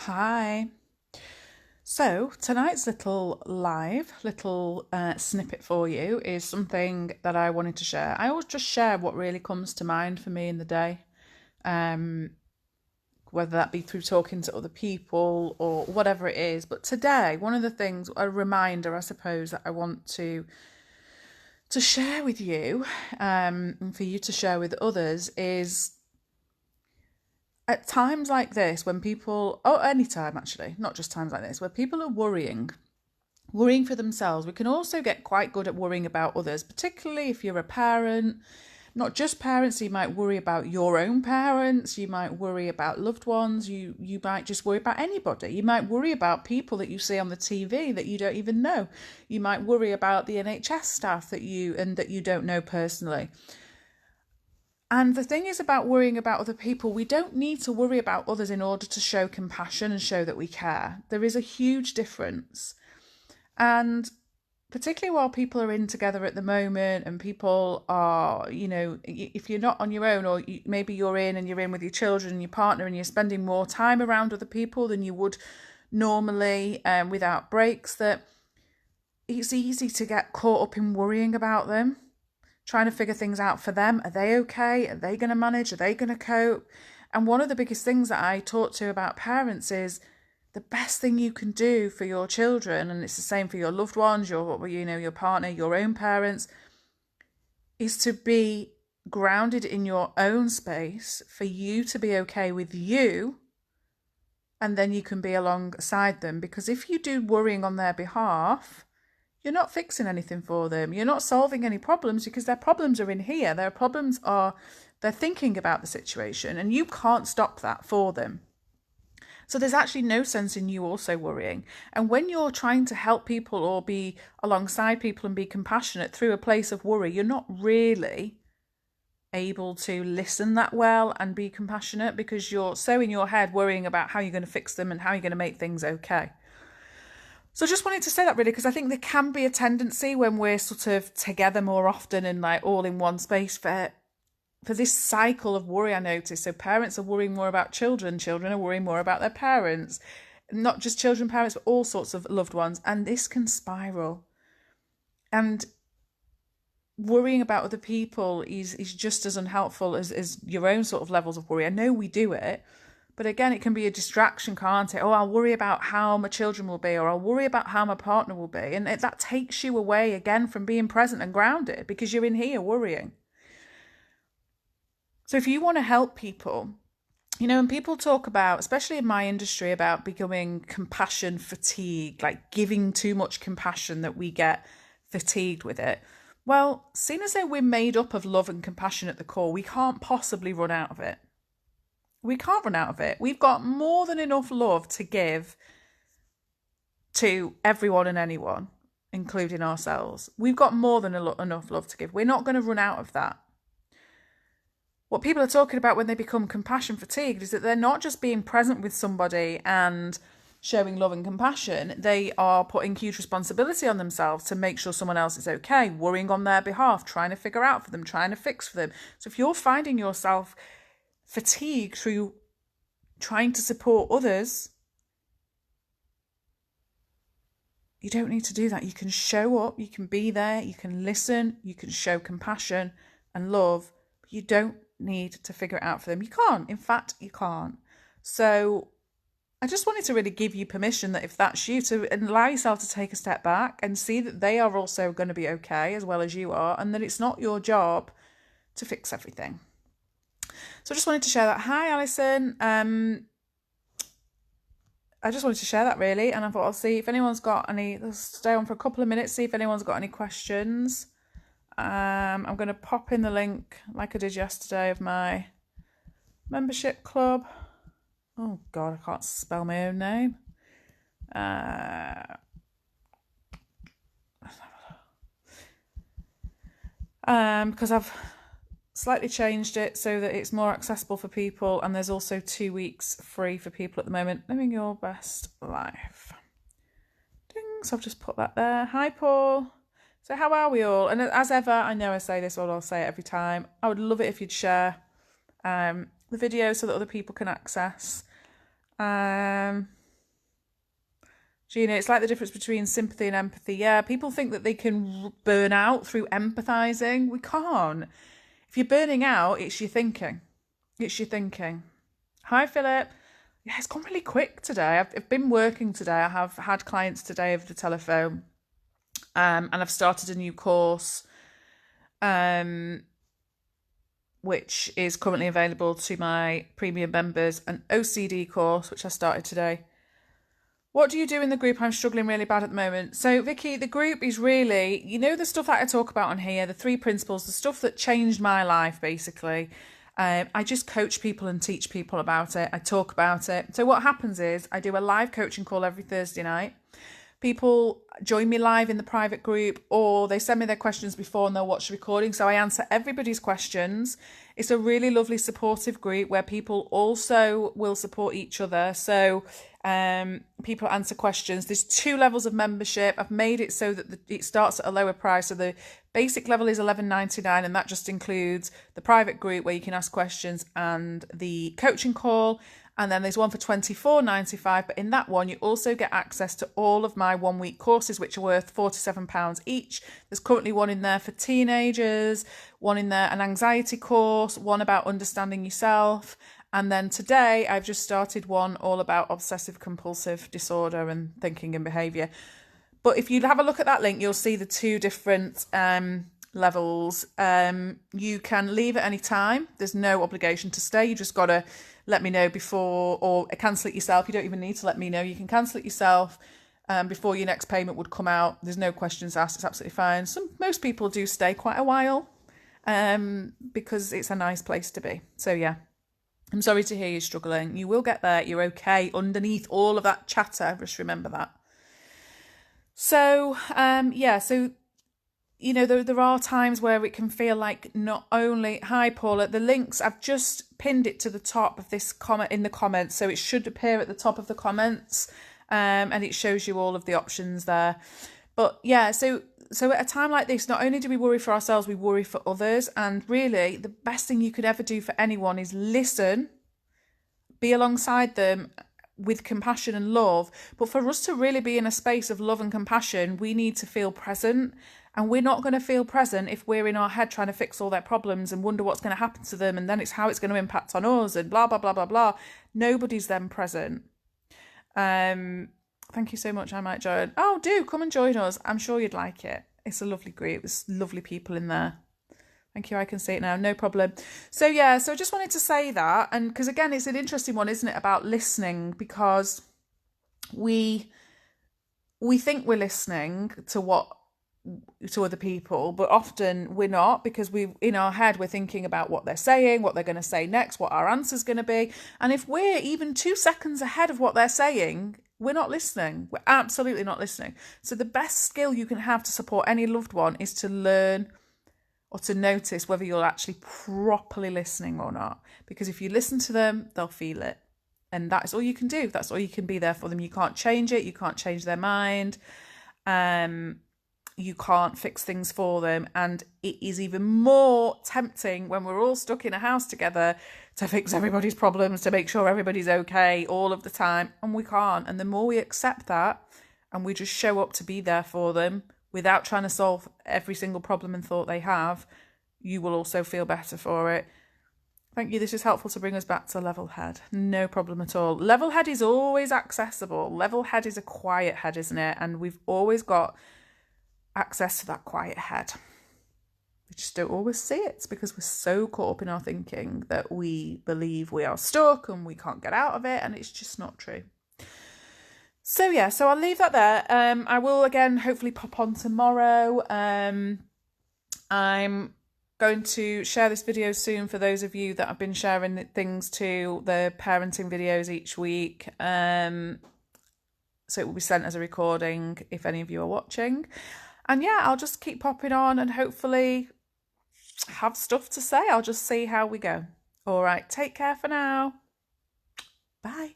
Hi. So tonight's little snippet for you is something that I wanted to share. I always just share what really comes to mind for me in the day, um, whether that be through talking to other people or whatever it is. But today, one of the things, a reminder, I suppose, that I want to share with you, and for you to share with others, is at times like this when people, oh, any time actually, not just times like this, where people are worrying for themselves. We can also get quite good at worrying about others, particularly if you're a parent. Not just parents, you might worry about your own parents, you might worry about loved ones, you might just worry about anybody. You might worry about people that you see on the TV that you don't even know. You might worry about the NHS staff that you don't know personally. And the thing is about worrying about other people, we don't need to worry about others in order to show compassion and show that we care. There is a huge difference. And particularly while people are in together at the moment and people are, if you're not on your own, or maybe you're in and you're in with your children and your partner and you're spending more time around other people than you would normally, without breaks, that it's easy to get caught up in worrying about them, trying to figure things out for them. Are they okay? Are they going to manage? Are they going to cope? And one of the biggest things that I talk to about parents is the best thing you can do for your children, and it's the same for your loved ones, your partner, your own parents, is to be grounded in your own space, for you to be okay with you, and then you can be alongside them. Because if you do worrying on their behalf, you're not fixing anything for them. You're not solving any problems, because their problems are in here. They're thinking about the situation, and you can't stop that for them. So there's actually no sense in you also worrying. And when you're trying to help people or be alongside people and be compassionate through a place of worry, you're not really able to listen that well and be compassionate, because you're so in your head worrying about how you're going to fix them and how you're going to make things okay. So I just wanted to say that really, because I think there can be a tendency when we're sort of together more often and like all in one space for this cycle of worry, I notice. So parents are worrying more about children are worrying more about their parents, not just children, parents, but all sorts of loved ones. And this can spiral. And worrying about other people is just as unhelpful as your own sort of levels of worry. I know we do it, but again, it can be a distraction, can't it? Oh, I'll worry about how my children will be, or I'll worry about how my partner will be. And that takes you away again from being present and grounded, because you're in here worrying. So if you want to help people, and people talk about, especially in my industry, about becoming compassion fatigued, like giving too much compassion that we get fatigued with it. Well, seeing as though we're made up of love and compassion at the core, we can't possibly run out of it. We can't run out of it. We've got more than enough love to give to everyone and anyone, including ourselves. We've got more than enough love to give. We're not going to run out of that. What people are talking about when they become compassion fatigued is that they're not just being present with somebody and showing love and compassion. They are putting huge responsibility on themselves to make sure someone else is okay, worrying on their behalf, trying to figure out for them, trying to fix for them. So if you're finding yourself fatigued through trying to support others, you don't need to do that. You can show up, you can be there, you can listen, you can show compassion and love, but you don't need to figure it out for them. You can't. In fact, you can't. So I just wanted to really give you permission that if that's you, to allow yourself to take a step back and see that they are also going to be okay as well as you are, and that it's not your job to fix everything. So I just wanted to share that. Hi, Alison. I just wanted to share that really, and I thought I'll see if anyone's got any. Let's stay on for a couple of minutes, see if anyone's got any questions. I'm going to pop in the link, like I did yesterday, of my membership club. Oh God, I can't spell my own name. Because I've slightly changed it so that it's more accessible for people, and there's also 2 weeks free for people at the moment. Living your best life. Ding. So I've just put that there. Hi, Paul. So how are we all? And as ever, I know I say this, or I'll say it every time, I would love it if you'd share the video so that other people can access. Gina, it's like the difference between sympathy and empathy. Yeah, people think that they can burn out through empathizing. We can't. If you're burning out, it's your thinking. It's your thinking. Hi, Philip. Yeah, it's gone really quick today. I've been working today. I have had clients today over the telephone, and I've started a new course, which is currently available to my premium members, an OCD course, which I started today. What do you do in the group? I'm struggling really bad at the moment. So, Vicky, the group is really, the stuff that I talk about on here, the 3 principles, the stuff that changed my life, basically. I just coach people and teach people about it. I talk about it. So what happens is I do a live coaching call every Thursday night. People join me live in the private group, or they send me their questions before and they'll watch the recording. So I answer everybody's questions. It's a really lovely supportive group where people also will support each other. So people answer questions. There's 2 levels of membership. I've made it so that it starts at a lower price. So the basic level is $11.99, and that just includes the private group where you can ask questions and the coaching call. And then there's one for $24.95, but in that one you also get access to all of my 1-week courses, which are worth £47 each. There's currently one in there for teenagers, one in there, an anxiety course, one about understanding yourself. And then today I've just started one all about obsessive compulsive disorder and thinking and behaviour. But if you have a look at that link, you'll see the 2 different levels. You can leave at any time. There's no obligation to stay. You just got to let me know before, or cancel it yourself. You don't even need to let me know. You can cancel it yourself before your next payment would come out. There's no questions asked. It's absolutely fine. Most people do stay quite a while because it's a nice place to be. So yeah, I'm sorry to hear you're struggling. You will get there. You're okay underneath all of that chatter. Just remember that. So there are times where it can feel like not only... Hi, Paula. The links, I've just pinned it to the top of this comment in the comments, so it should appear at the top of the comments, and it shows you all of the options there. But yeah, so at a time like this, not only do we worry for ourselves, we worry for others. And really, the best thing you could ever do for anyone is listen, be alongside them with compassion and love. But for us to really be in a space of love and compassion, we need to feel present. And we're not going to feel present if we're in our head trying to fix all their problems and wonder what's going to happen to them, and then it's how it's going to impact on us and blah, blah, blah, blah, blah. Nobody's then present. Thank you so much, I might join. Oh, do come and join us. I'm sure you'd like it. It's a lovely group. There's lovely people in there. Thank you, I can see it now, no problem. So yeah, so I just wanted to say that, and because again, it's an interesting one, isn't it, about listening, because we think we're listening to other people, but often we're not, because in our head we're thinking about what they're saying, what they're going to say next, what our answer's going to be. And if we're even 2 seconds ahead of what they're saying, we're not listening. We're absolutely not listening. So the best skill you can have to support any loved one is to learn or to notice whether you're actually properly listening or not. Because if you listen to them, they'll feel it. And that's all you can do. That's all you can be there for them. You can't change it. You can't change their mind. You can't fix things for them. And it is even more tempting when we're all stuck in a house together to fix everybody's problems, to make sure everybody's okay all of the time. And we can't. And the more we accept that and we just show up to be there for them without trying to solve every single problem and thought they have, you will also feel better for it. Thank you. This is helpful to bring us back to level head. No problem at all. Level head is always accessible. Level head is a quiet head, isn't it? And we've always got access to that quiet head. We just don't always see it because we're so caught up in our thinking that we believe we are stuck and we can't get out of it, and it's just not true. So yeah, so I'll leave that there. I will again hopefully pop on tomorrow. I'm going to share this video soon for those of you that have been sharing things to the parenting videos each week. So it will be sent as a recording if any of you are watching. And yeah, I'll just keep popping on and hopefully have stuff to say. I'll just see how we go. All right, take care for now. Bye.